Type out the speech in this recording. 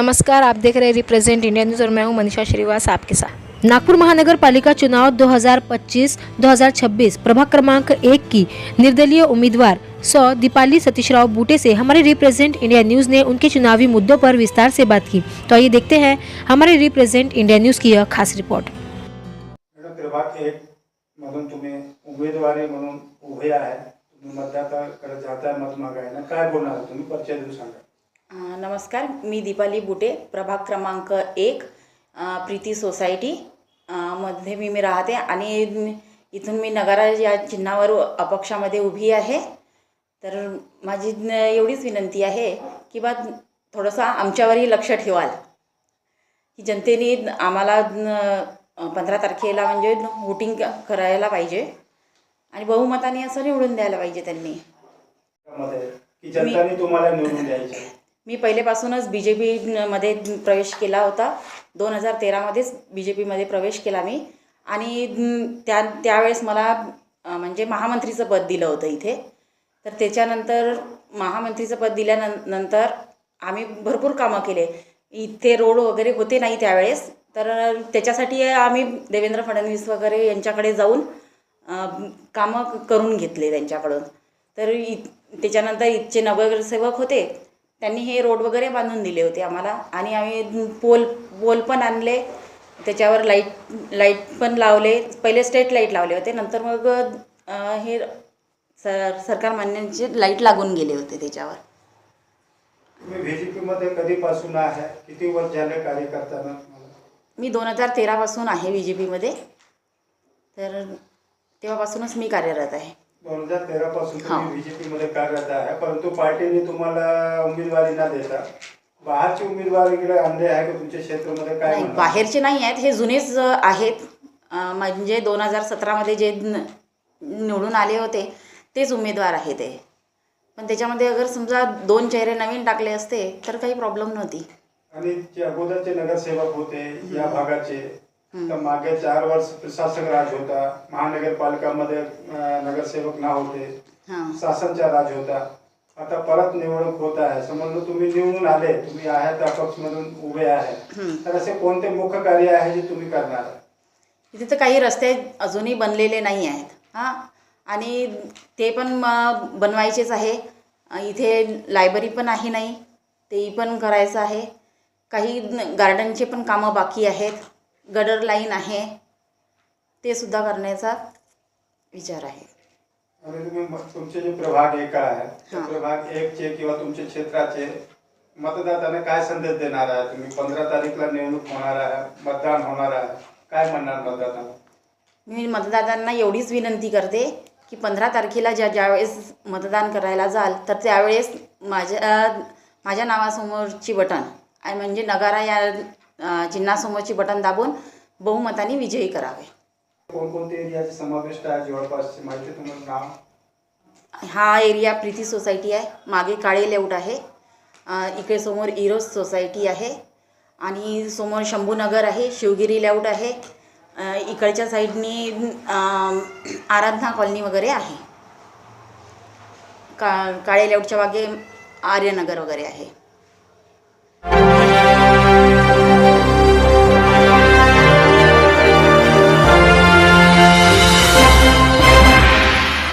नमस्कार, आप देख रहे हैं रिप्रेजेंट इंडिया न्यूज़ और मैं हूं मनीषा श्रीवास आपके साथ। नागपुर महानगर पालिका चुनाव 2025-2026 प्रभाग क्रमांक 1 की निर्दलीय उम्मीदवार दीपाली सतीशराव बूटे से हमारे रिप्रेजेंट इंडिया न्यूज़ ने उनके चुनावी मुद्दों पर विस्तार से बात की। तो आइए देखते हैं हमारे रिप्रेजेंट इंडिया न्यूज़ की यह खास रिपोर्ट। प्रभाग 1 मधून तुम्ही उमेदवारी म्हणून उभे आहे, तुम्ही मतदाराकडे जाताय मत मागायला, काय बोलणार तुम्ही परिचय देऊन सांगा। नमस्कार, मी दीपाली बूटे, प्रभाग क्रमांक 1 प्रीती सोसायटी मध्ये मी राहते आणि इथून मी नगारा या चिन्हावर अपक्षामध्ये उभी आहे। तर माझी एवढीच विनंती आहे की बा थोडंसं आमच्यावरही लक्ष ठेवाल की जनतेने आम्हाला 15 तारखेला म्हणजे वोटिंग करायला पाहिजे आणि बहुमताने असं निवडून द्यायला पाहिजे त्यांनी। की जनताने तुम्हाला निवडून द्यायचे। मी पहिलेपासूनच BJP मध्ये प्रवेश केला होता। 2013 मध्येच BJP मध्ये प्रवेश केला मी आणि त्यावेळेस मला म्हणजे महामंत्रीचं पद दिलं होतं इथे। तर त्याच्यानंतर महामंत्रीचं पद दिल्यानंतर आम्ही भरपूर कामं केले। इथे रोड वगैरे होते नाही त्यावेळेस, तर त्याच्यासाठी आम्ही देवेंद्र फडणवीस वगैरे यांच्याकडे जाऊन कामं करून घेतले त्यांच्याकडून। तर त्याच्यानंतर इथचे नगरसेवक होते, त्यांनी हे रोड वगैरे बांधून दिले होते आम्हाला आणि आम्ही पोल पण आणले, त्याच्यावर लाईट पण लावले। पहिले स्ट्रीट लाईट लावले होते, नंतर मग हे सरकार मान्यांचे लाईट लागून गेले होते त्याच्यावर। तुम्ही BJP मध्ये कधीपासून आहे, किती वर्ष झाले कार्य करताना? मी 2013 पासून आहे BJP मध्ये, तर तेव्हापासूनच मी कार्यरत आहे। 2013 पासून तुम्ही BJP मध्ये कार्यरत आहे, परंतु पार्टीने तुम्हाला उमेदवारी न देता बाहेरची उमेदवारी आणले आहे का तुमच्या क्षेत्रामध्ये? काय नाही, बाहेरचे नाही आहेत, हे जुनेच आहेत। म्हणजे 2017 मध्ये जे निवडून आले होते तेच उमेदवार आहेत ते। पण त्याच्यामध्ये अगर समजा 2 चेहरे नवीन टाकले असते तर काही प्रॉब्लेम नव्हती। आणि जे अगोदरचे नगरसेवक होते या भागाचे, तर मागे 4 वर्ष प्रशासक राज होता, महानगरपालिकामध्ये नगरसेवक ना होते, शासनचा राज होता। आता परत निवडणूक होत आहे, समजलं तुम्ही निवडून आले, तुम्ही आहेत अपक्षमधून उभे आहे, तर असे कोणते मुख्य कार्य आहे जे तुम्ही करणार? इथे तर काही रस्ते अजूनही बनलेले नाही आहेत आणि ते पण बनवायचेच आहे। इथे लायब्ररी पण आहे नाही, तेही पण करायचं आहे। काही गार्डनचे पण कामं बाकी आहेत, गटर लाईन आहे, ते सुद्धा करण्याचा विचार आहे। आणि तुम्ही तुमचे जे प्रभाग 1 आहे, प्रभाग 1 चे किंवा तुमच्या क्षेत्राचे मतदारांना काय संदेश देणार आहे तुम्ही? 15 तारीखला निवडणूक होणार आहे, मतदान होणार आहे, काय म्हणणार मतदारांना? मी मतदारांना एवढीच विनंती करते की 15 तारखेला ज्यावेळेस मतदान करायला जाल तर त्यावेळेस माझ्या नावासमोरची बटन म्हणजे नगारा या चिन्हासमोरची बटन दाबून बहुमताने विजयी करावे। कोणकोणते एरियाचे समाविष्ट आहे जवळपासची माहिती तुम्हाला नाव? हा एरिया प्रीती सोसायटी आहे, मागे काळे लेआउट आहे, इकडे समोर इरोज सोसायटी आहे आणि समोर शंभूनगर आहे, शिवगिरी लेआउट आहे, इकडच्या साईडनी आराधना कॉलनी वगैरे आहे, काळे लेआउटच्या मागे आर्यनगर वगैरे आहे।